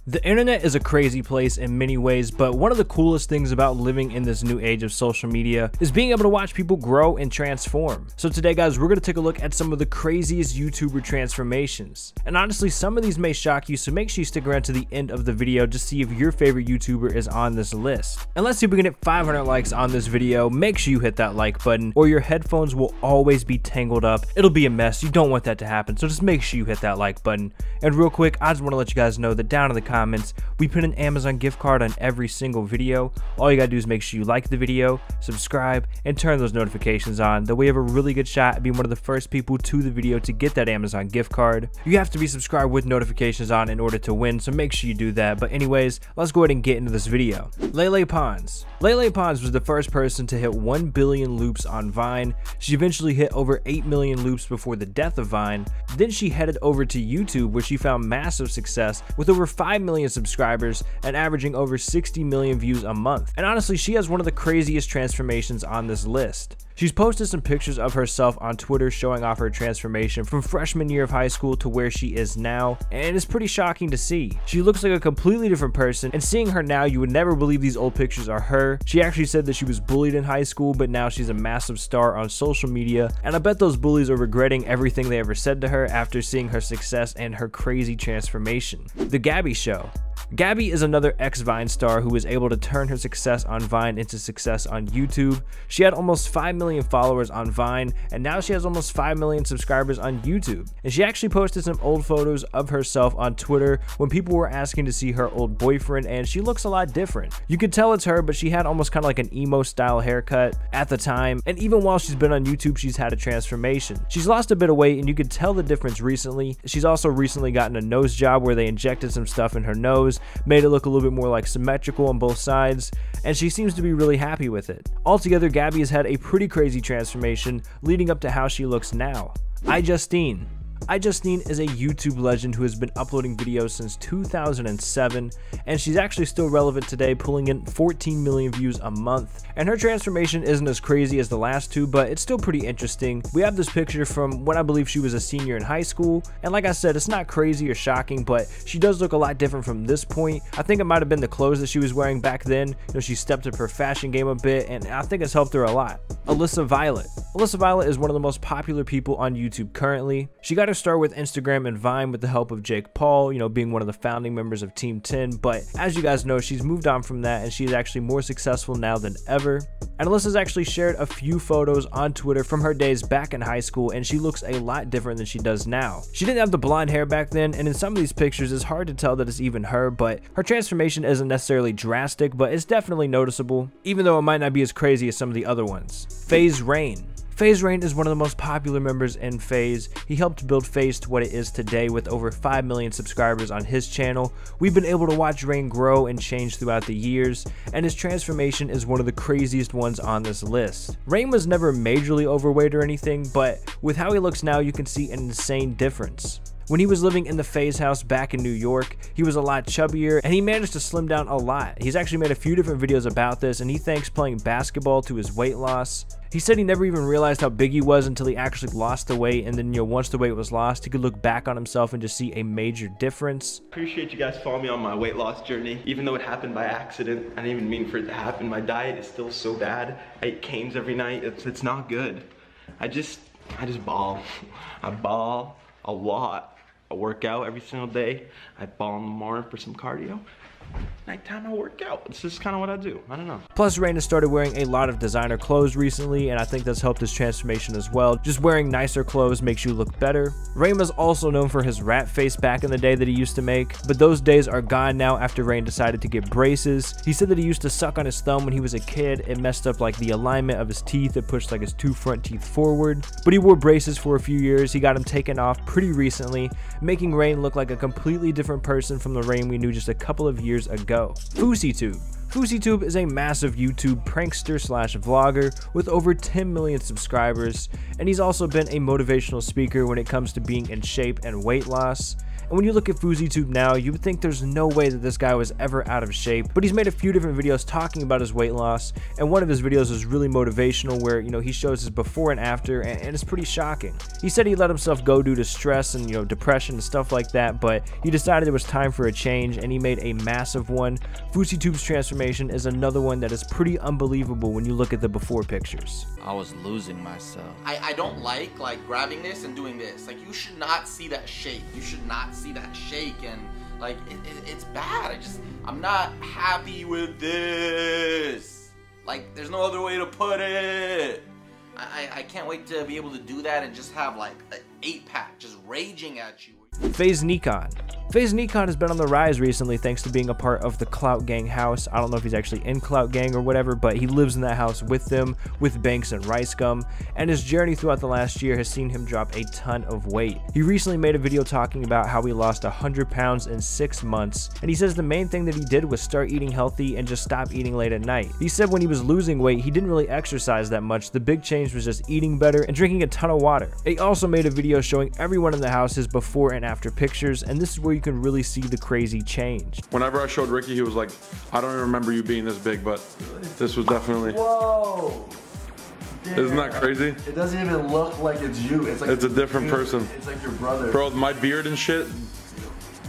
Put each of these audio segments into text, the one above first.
The internet is a crazy place in many ways, but one of the coolest things about living in this new age of social media is being able to watch people grow and transform. So today, guys, we're going to take a look at some of the craziest YouTuber transformations. And honestly, some of these may shock you, so make sure you stick around to the end of the video to see if your favorite YouTuber is on this list. And let's see if we can hit 500 likes on this video. Make sure you hit that like button or your headphones will always be tangled up. It'll be a mess. You don't want that to happen, so just make sure you hit that like button. And real quick, I just want to let you guys know that down in the comments, we put an Amazon gift card on every single video. All you gotta do is make sure you like the video, subscribe, and turn those notifications on. That way you have a really good shot at being one of the first people to the video to get that Amazon gift card. You have to be subscribed with notifications on in order to win, so make sure you do that. But anyways, let's go ahead and get into this video. Lele Pons. Lele Pons was the first person to hit 1 billion loops on Vine. She eventually hit over 8 million loops before the death of Vine. Then she headed over to YouTube, where she found massive success with over 5 million subscribers and averaging over 60 million views a month. And honestly, she has one of the craziest transformations on this list. She's posted some pictures of herself on Twitter showing off her transformation from freshman year of high school to where she is now, and it's pretty shocking to see. She looks like a completely different person, and seeing her now, you would never believe these old pictures are her. She actually said that she was bullied in high school, but now she's a massive star on social media, and I bet those bullies are regretting everything they ever said to her after seeing her success and her crazy transformation. The Gabby Show. Gabby is another ex-Vine star who was able to turn her success on Vine into success on YouTube. She had almost 5 million followers on Vine, and now she has almost 5 million subscribers on YouTube. And she actually posted some old photos of herself on Twitter when people were asking to see her old boyfriend, and she looks a lot different. You could tell it's her, but she had almost kind of like an emo style haircut at the time, and even while she's been on YouTube, she's had a transformation. She's lost a bit of weight, and you could tell the difference recently. She's also recently gotten a nose job where they injected some stuff in her nose, made it look a little bit more like symmetrical on both sides, and she seems to be really happy with it. Altogether, Gabby has had a pretty crazy transformation leading up to how she looks now. DeaniJustine. DeaniJustine is a YouTube legend who has been uploading videos since 2007, and she's actually still relevant today, pulling in 14 million views a month. And her transformation isn't as crazy as the last two, but it's still pretty interesting. We have this picture from when I believe she was a senior in high school, and like I said, it's not crazy or shocking, but she does look a lot different from this point. I think it might have been the clothes that she was wearing back then. You know, she stepped up her fashion game a bit, and I think it's helped her a lot. Alyssa Violet. Alyssa Violet is one of the most popular people on YouTube currently. She got her start with Instagram and Vine with the help of Jake Paul, you know, being one of the founding members of Team 10, but as you guys know, she's moved on from that and she's actually more successful now than ever. And Alyssa's actually shared a few photos on Twitter from her days back in high school, and she looks a lot different than she does now. She didn't have the blonde hair back then, and in some of these pictures it's hard to tell that it's even her, but her transformation isn't necessarily drastic, but it's definitely noticeable, even though it might not be as crazy as some of the other ones. Rain. Rain is one of the most popular members in FaZe. He helped build FaZe to what it is today with over 5 million subscribers on his channel. We've been able to watch Rain grow and change throughout the years, and his transformation is one of the craziest ones on this list. Rain was never majorly overweight or anything, but with how he looks now, you can see an insane difference. When he was living in the FaZe house back in New York, he was a lot chubbier, and he managed to slim down a lot. He's actually made a few different videos about this, and he thanks playing basketball to his weight loss. He said he never even realized how big he was until he actually lost the weight, and then, you know, once the weight was lost, he could look back on himself and just see a major difference. Appreciate you guys following me on my weight loss journey. Even though it happened by accident, I didn't even mean for it to happen. My diet is still so bad. I eat canes every night. It's not good. I just ball. I ball a lot. I work out every single day. I ball in the morning for some cardio. Nighttime I work out. It's just kind of what I do. I don't know. Plus, Rain has started wearing a lot of designer clothes recently, and I think that's helped his transformation as well. Just wearing nicer clothes makes you look better. Rain was also known for his rat face back in the day that he used to make, but those days are gone now after Rain decided to get braces. He said that he used to suck on his thumb when he was a kid. It messed up like the alignment of his teeth. It pushed like his 2 front teeth forward, but he wore braces for a few years. He got them taken off pretty recently, making Rain look like a completely different person from the Rain we knew just a couple of years ago. fouseytube. fouseytube is a massive YouTube prankster slash vlogger with over 10 million subscribers, and he's also been a motivational speaker when it comes to being in shape and weight loss. And when you look at fouseytube now, you would think there's no way that this guy was ever out of shape, but he's made a few different videos talking about his weight loss, and one of his videos is really motivational where, you know, he shows his before and after, and it's pretty shocking. He said he let himself go due to stress and, you know, depression and stuff like that, but he decided it was time for a change, and he made a massive one. fouseytube's transformation is another one that is pretty unbelievable when you look at the before pictures. I was losing myself. I don't like grabbing this and doing this. Like, you should not see that shake. You should not see that shake, and like it's bad. I'm not happy with this. Like, there's no other way to put it. I can't wait to be able to do that and just have like an 8-pack just raging at you. phasemecount has been on the rise recently thanks to being a part of the Clout Gang house. I don't know if he's actually in Clout Gang or whatever, but he lives in that house with them, with Banks and Ricegum, and his journey throughout the last year has seen him drop a ton of weight. He recently made a video talking about how he lost 100 pounds in 6 months, and he says the main thing that he did was start eating healthy and just stop eating late at night. He said when he was losing weight, he didn't really exercise that much. The big change was just eating better and drinking a ton of water. He also made a video showing everyone in the house his before and after pictures, and this is where you can really see the crazy change. Whenever I showed Ricky, he was like, I don't even remember you being this big, but this was definitely... Whoa! Damn. Isn't that crazy? It doesn't even look like it's you. It's like it's a different person. It's like your brother. Bro, my beard and shit,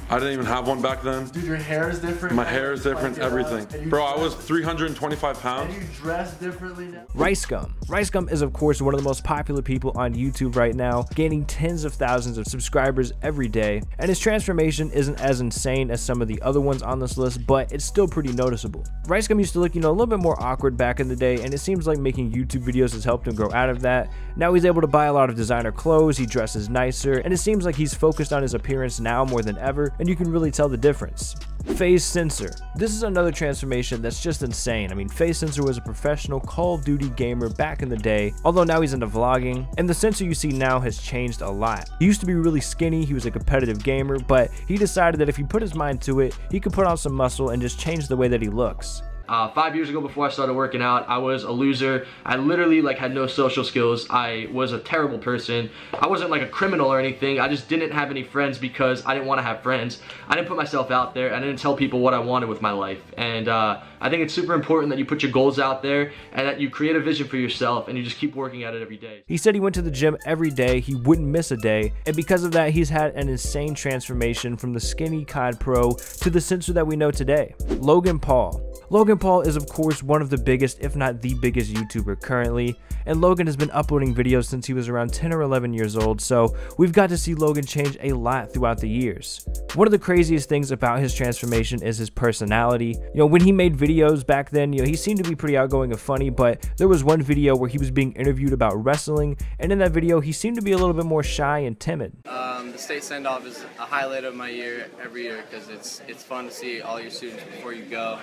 I didn't even have one back then. Dude, your hair is different. My hair is different, everything. Bro, I was 325 pounds. And you dress differently now. Ricegum is of course one of the most popular people on YouTube right now, gaining tens of thousands of subscribers every day, and his transformation isn't as insane as some of the other ones on this list, but it's still pretty noticeable. Ricegum used to look, you know, a little bit more awkward back in the day, and it seems like making YouTube videos has helped him grow out of that. Now he's able to buy a lot of designer clothes, he dresses nicer, and it seems like he's focused on his appearance now more than ever, and you can really tell the difference. Phase Sensor. This is another transformation that's just insane. I mean, Phase Sensor was a professional Call of Duty gamer back in the day, although now he's into vlogging, and the Sensor you see now has changed a lot. He used to be really skinny, he was a competitive gamer, but he decided that if he put his mind to it, he could put on some muscle and just change the way that he looks. 5 years ago, before I started working out, I was a loser. I literally had no social skills. I was a terrible person. I wasn't like a criminal or anything. I just didn't have any friends because I didn't want to have friends. I didn't put myself out there. I didn't tell people what I wanted with my life. And I think it's super important that you put your goals out there and that you create a vision for yourself and you just keep working at it every day. He said he went to the gym every day. He wouldn't miss a day. And because of that, he's had an insane transformation from the skinny COD pro to the Sensor that we know today. Logan Paul. Logan Paul is of course one of the biggest, if not the biggest YouTuber currently, and Logan has been uploading videos since he was around 10 or 11 years old, so we've got to see Logan change a lot throughout the years. One of the craziest things about his transformation is his personality. You know, when he made videos back then, you know, he seemed to be pretty outgoing and funny, but there was one video where he was being interviewed about wrestling, and in that video he seemed to be a little bit more shy and timid. The state send-off is a highlight of my year every year because it's fun to see all your students before you go.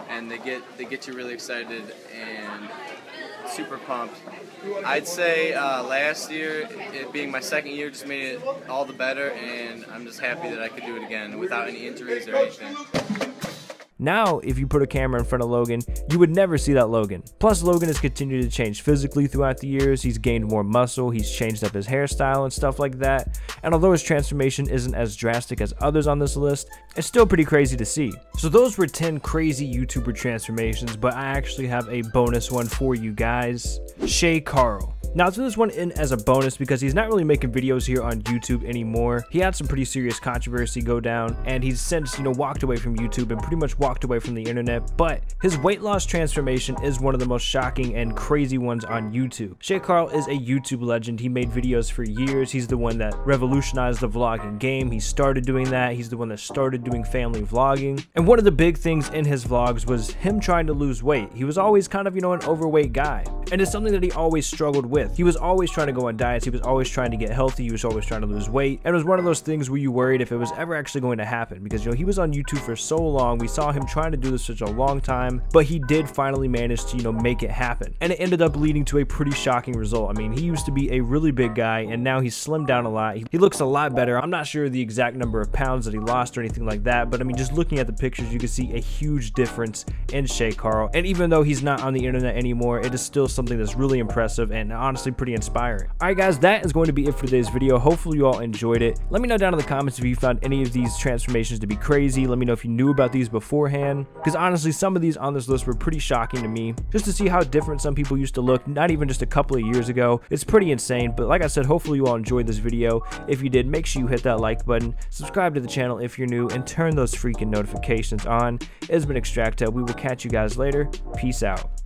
And they get you really excited and super pumped. I'd say last year, it being my second year, just made it all the better, and I'm just happy that I could do it again without any injuries or anything. Now, if you put a camera in front of Logan, you would never see that Logan. Plus, Logan has continued to change physically throughout the years. He's gained more muscle, he's changed up his hairstyle and stuff like that. And although his transformation isn't as drastic as others on this list, it's still pretty crazy to see. So those were 10 crazy YouTuber transformations, but I actually have a bonus one for you guys. Shaycarl. Now, I threw this one in as a bonus because he's not really making videos here on YouTube anymore. He had some pretty serious controversy go down, and he's since, you know, walked away from YouTube and pretty much walked away from the internet, but his weight loss transformation is one of the most shocking and crazy ones on YouTube. Shaycarl is a YouTube legend. He made videos for years. He's the one that revolutionized the vlogging game. He started doing that. He's the one that started doing family vlogging. And one of the big things in his vlogs was him trying to lose weight. He was always kind of, you know, an overweight guy. And it's something that he always struggled with. He was always trying to go on diets. He was always trying to get healthy. He was always trying to lose weight. And it was one of those things where you worried if it was ever actually going to happen, because, you know, he was on YouTube for so long. We saw him trying to do this for such a long time, but he did finally manage to, you know, make it happen. And it ended up leading to a pretty shocking result. I mean, he used to be a really big guy, and now he's slimmed down a lot. He looks a lot better. I'm not sure the exact number of pounds that he lost or anything like that, but I mean, just looking at the pictures, you can see a huge difference in Shaycarl. And even though he's not on the internet anymore, it is still something that's really impressive, and honestly, honestly pretty inspiring. Alright guys, that is going to be it for today's video. Hopefully you all enjoyed it. Let me know down in the comments if you found any of these transformations to be crazy. Let me know if you knew about these beforehand, because honestly some of these on this list were pretty shocking to me, just to see how different some people used to look not even just a couple of years ago. It's pretty insane. But like I said, hopefully you all enjoyed this video. If you did, make sure you hit that like button, subscribe to the channel if you're new, and turn those freaking notifications on. It has been Extracto. We will catch you guys later. Peace out.